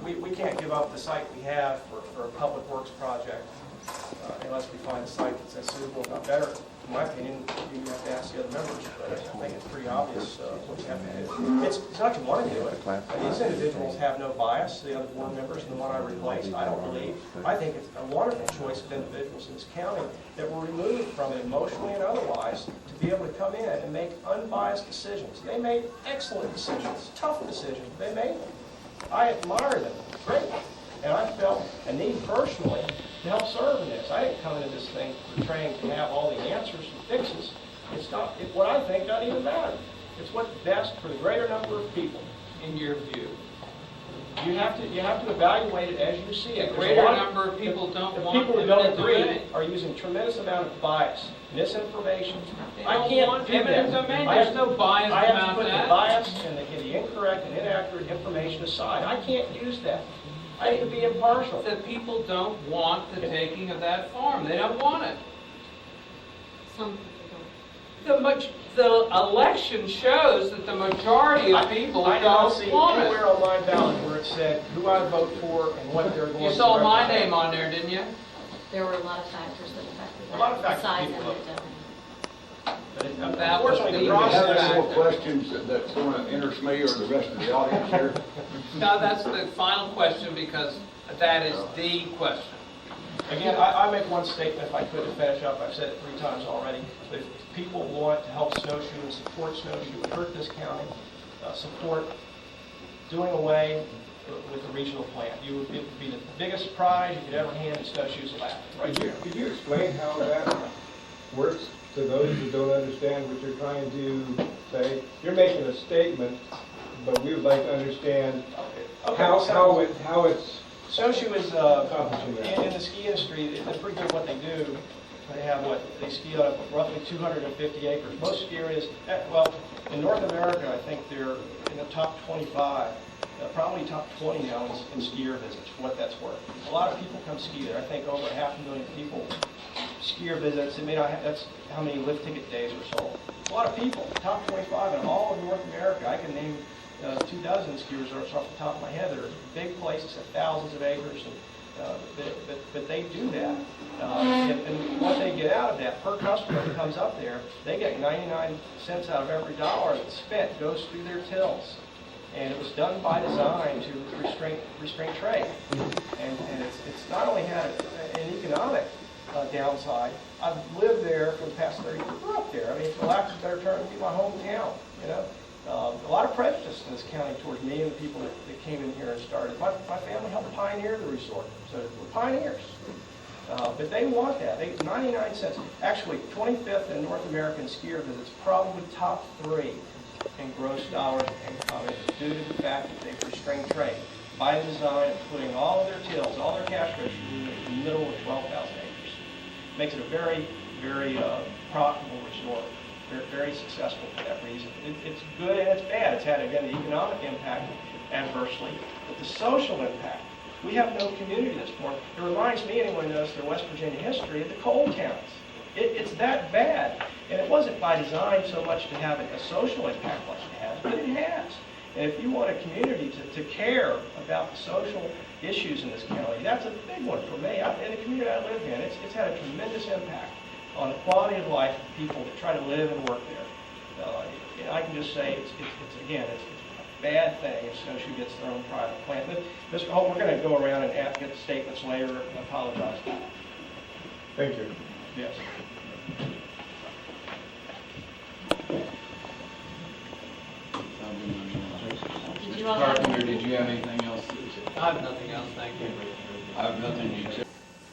we can't give up the site we have for a public works project unless we find a site that's as suitable, if not better. In my opinion, you have to ask the other members, but I think it's pretty obvious what you have to do. It's not you want to do it. These individuals have no bias, the other board members and the one I replaced, I don't believe. I think it's a wonderful choice of individuals in this county that were removed from it emotionally and otherwise to be able to come in and make unbiased decisions. They made excellent decisions, tough decisions, but they made them. I admire them greatly. And I felt a need personally to help serve in this. I didn't come into this thing portraying to have all the answers and fixes. It's not, what I think doesn't even matter. It's what's best for the greater number of people, in your view. You have to evaluate it as you see it. The greater number of people don't want people who don't agree are using a tremendous amount of bias, misinformation. I can't want do eminent that. domain. There's no bias I have to about put that. the bias and the incorrect and inaccurate information aside. I can't use that. I have to be impartial. The people don't want the taking of that farm. They don't want it. Some people don't. The election shows that the majority of people I don't see want anywhere it. on my ballot where it said who I vote for and what they're going to do. You saw my name on there, didn't you? There were a lot of factors that affected that. A lot of factors Besides people eminent vote. domain. But That was unfortunately, the the Do you have process. any more questions that's going to interest me or the rest of the audience here? No, that's the final question because that is the question. Again, I make one statement if I could to finish up. I've said it 3 times already. But if people want to help snowshoe and support snowshoe and hurt this county, support doing away with the regional plan. It would be the biggest prize you could ever hand in snowshoes lap, right here. Could you explain how that works to those who don't understand what you're trying to say? You're making a statement, but we would like to understand how it's Snowshoe is, accomplishing that. in the ski industry, it's pretty good what they do. They have they ski on roughly 250 acres. Most ski areas, well, in North America, I think they're in the top 25, probably top 20 now in skier visits, for what that's worth. A lot of people come ski there. I think over 500,000 people skier visits. It may not have, that's how many lift ticket days are sold. A lot of people, top 25 in all of North America. I can name 24 ski resorts off the top of my head. They're big places, have thousands of acres, and, but they do that. And what they get out of that, per customer that comes up there, they get 99 cents out of every dollar that's spent, goes through their tills. And it was done by design to restrain trade. And it's not only had an economic downside. I've lived there for the past 30 years. I grew up there. I mean, for lack of a better term, it'd be my hometown, you know. A lot of prejudice in this county towards me and the people that came in here and started. My family helped pioneer the resort, so we're pioneers. But they want that. 99 cents. Actually, 25th in North American skier visits, probably top 3 in gross dollars income due to the fact that they've restrained trade by design of putting all of their tills, all their cash registers in the middle of 12,000 acres. Makes it a very, very profitable resort. They're very successful for that reason. It's good and it's bad. It's had, again, the economic impact adversely, but the social impact. We have no community that's formed. It reminds me, anyone knows their West Virginia history, of the coal towns. It's that bad. And it wasn't by design so much to have a social impact like it has, but it has. And if you want a community to care about the social issues in this county, that's a big one for me. In the community I live in, it's had a tremendous impact on the quality of life of people that try to live and work there. And I can just say, it's a bad thing if Snowshoe gets their own private plant. But Mr. Holt, we're going to go around and get statements later. I apologize. Thank you. Yes. Did you all have Carpenter, did you have anything else? I have nothing else, thank you. I have nothing to say.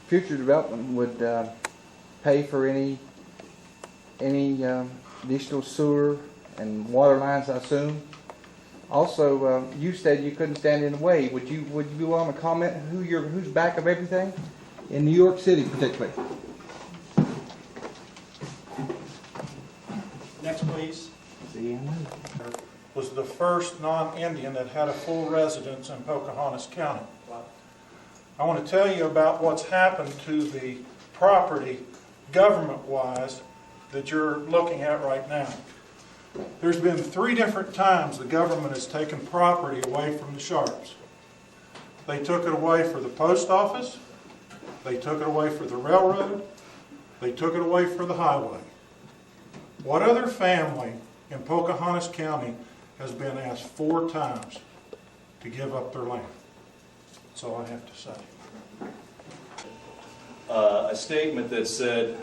Future development would pay for any additional sewer and water lines, I assume. Also, you said you couldn't stand in the way. Would you be willing to comment who's back of everything in New York City, particularly? Next, please. See, Was the first non-Indian that had a full residence in Pocahontas County. I want to tell you about what's happened to the property government-wise that you're looking at right now. There's been 3 different times the government has taken property away from the Sharps. They took it away for the post office. They took it away for the railroad. They took it away for the highway. What other family in Pocahontas County has been asked 4 times to give up their land? That's all I have to say. A statement that said,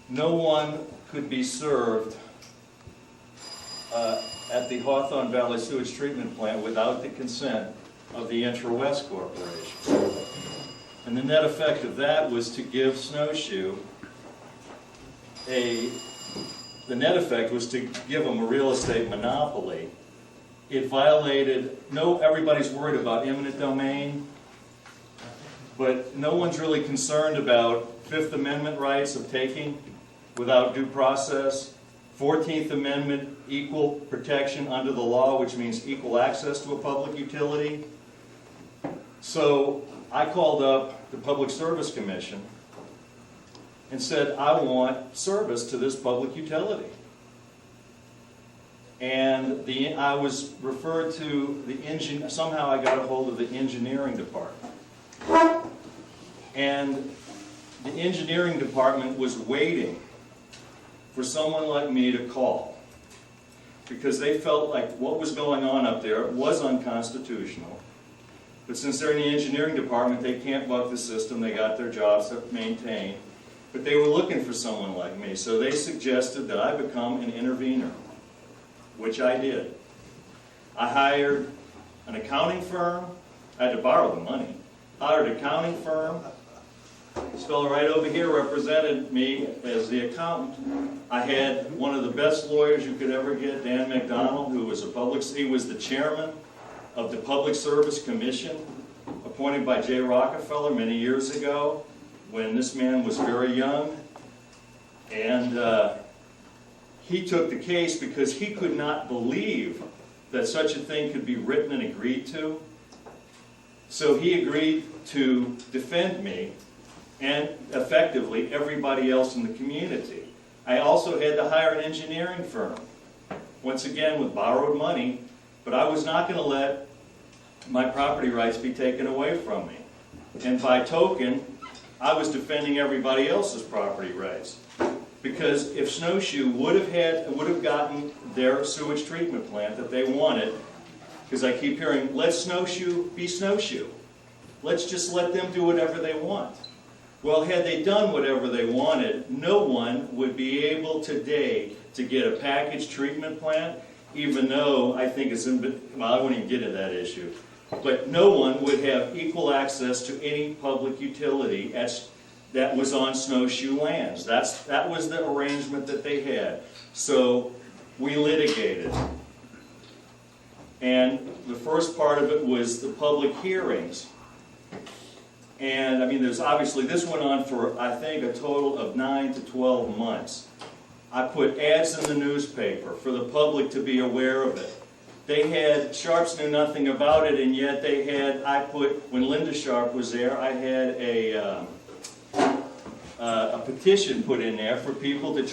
no one could be served at the Hawthorne Valley Sewage Treatment Plant without the consent of the Intra-West Corporation. And the net effect of that was to give Snowshoe the net effect was to give them a real estate monopoly. It violated, everybody's worried about eminent domain, but no one's really concerned about Fifth Amendment rights of taking without due process, 14th Amendment equal protection under the law, which means equal access to a public utility. So I called up the Public Service Commission and said, I want service to this public utility. And I was referred to the somehow I got a hold of the engineering department. And the engineering department was waiting for someone like me to call, because they felt like what was going on up there was unconstitutional. But since they're in the engineering department, they can't buck the system. They got their jobs to maintain. But they were looking for someone like me, so they suggested that I become an intervener, which I did. I hired an accounting firm. I had to borrow the money. Hired an accounting firm. This fellow right over here represented me as the accountant. I had one of the best lawyers you could ever get, Dan McDonald, who was he was the chairman of the Public Service Commission, appointed by Jay Rockefeller many years ago, when this man was very young. And he took the case because he could not believe that such a thing could be written and agreed to. So he agreed to defend me and effectively everybody else in the community. I also had to hire an engineering firm, once again with borrowed money, but I was not going to let my property rights be taken away from me. And by token, I was defending everybody else's property rights. Because if Snowshoe would have gotten their sewage treatment plant that they wanted, because I keep hearing, let Snowshoe be Snowshoe. Let's just let them do whatever they want. Well, had they done whatever they wanted, no one would be able today to get a packaged treatment plant, even though I think it's well, I won't even get into that issue. But no one would have equal access to any public utility that was on Snowshoe lands. That was the arrangement that they had. So we litigated. And the first part of it was the public hearings. And I mean, there's obviously, this went on for, I think, a total of 9 to 12 months. I put ads in the newspaper for the public to be aware of it. Sharps knew nothing about it, and yet when Linda Sharp was there, I had a petition put in there for people to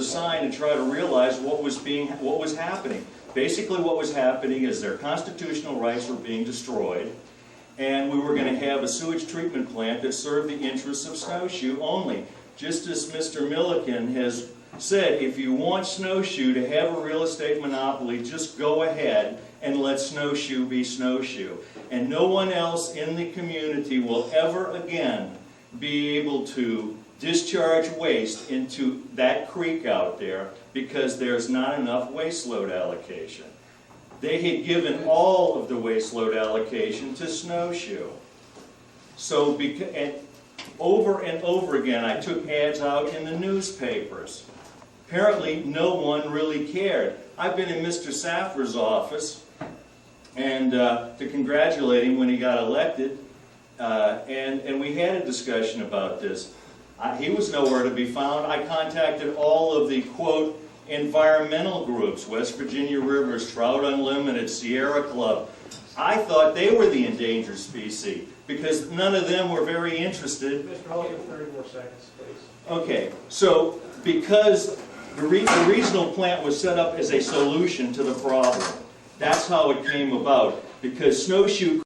sign and try to realize what was happening. Basically, what was happening is their constitutional rights were being destroyed, and we were going to have a sewage treatment plant that served the interests of Snowshoe only. Just as Mr. Milliken has said, if you want Snowshoe to have a real estate monopoly, just go ahead and let Snowshoe be Snowshoe. And no one else in the community will ever again be able to discharge waste into that creek out there because there's not enough waste load allocation. They had given all of the waste load allocation to Snowshoe. So over and over again, I took ads out in the newspapers. Apparently, no one really cared. I've been in Mr. Saffer's office and to congratulate him when he got elected, and we had a discussion about this. He was nowhere to be found. I contacted all of the, quote, environmental groups, West Virginia Rivers, Trout Unlimited, Sierra Club. I thought they were the endangered species because none of them were very interested. Mr. Hall, you have 30 more seconds, please. Okay, so because the regional plant was set up as a solution to the problem, that's how it came about. because Snowshoe